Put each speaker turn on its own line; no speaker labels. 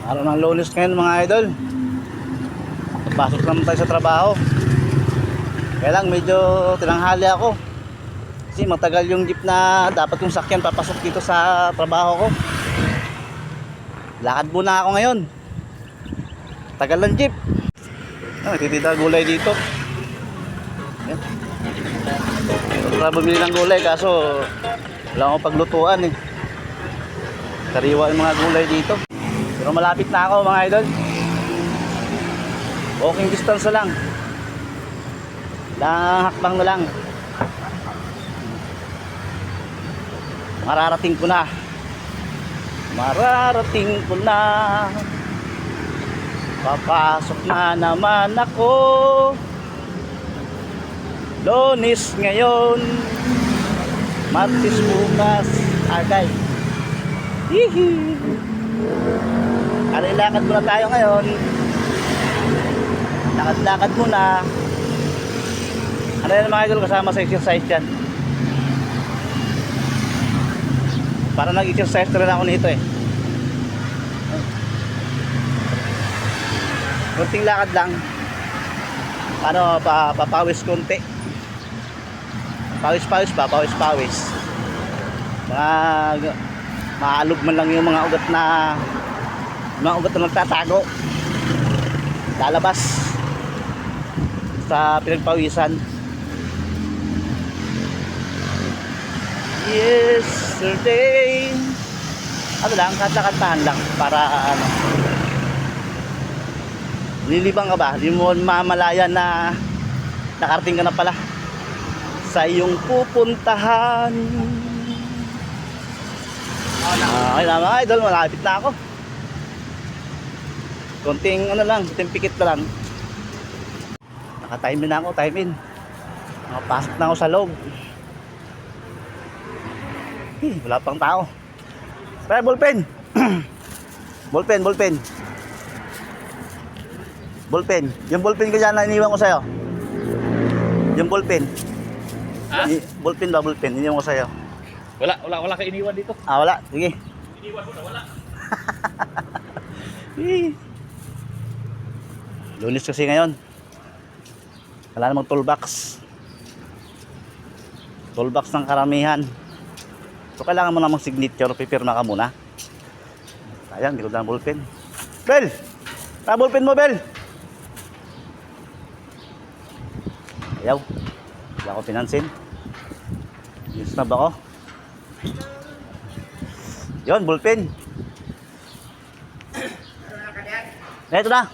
Araw ng Lunes ngayon mga idol. Pasok naman tayo sa trabaho. Kaya lang medyo tinanghali ako. Kasi matagal yung jeep na dapat kong sakyan papasok dito sa trabaho ko. Lakad muna ako ngayon. Tagal ng jeep. Titita gulay dito. Yan. Para bumili ng gulay kaso wala akong paglutuan eh. Sariwa yung mga gulay dito. Pero malapit na ako mga idol. Walking distance na lang. Hakbang na lang. Mararating ko na. Mararating ko na. Papasok na naman ako. Lunes ngayon. Martes bukas. Agay. Hihi. Lakad muna tayo ngayon. Lakad-lakad muna. Ano yan mga idol, kasama sa exercise yan. Para nag-exercise na rin ako nito eh. Kunting lakad lang. Ano, papawis konti. Pawis-pawis pa, pawis-pawis. Maalog man lang yung mga ugat na nagtatago. Lalabas sa pinagpawisan. Yesterday. Ano lang, kanta-kantahan lang para ano. Lilibang ka ba? Di mo mamalayan na nakarating ka na pala sa iyong pupuntahan. Okay na mga idol, malapit na ako. Konting ano lang, konting pikit na lang. Naka-time in na ako, time in. Nakapasok na ako sa loob. Wala pang tao. Try ballpen. Ballpen. Yung ballpen ko dyan na iniwan ko sa'yo. Yung ballpen.
Ha?
Ballpen ba, ballpen? Iniwan ko sa'yo.
Wala ka iniwan dito.
Wala. Sige.
Iniwan mo na, wala.
Lunes kasi ngayon. Wala namang toolbox. Toolbox ng karamihan. So kailangan mo namang signature, pipirma ka muna. Ayan, hindi ko na ballpen. Bel! Ballpen mo, Bel! Ayaw. Hindi ako pinansin. Yes na ba ako? Yun, ballpen. Ito na.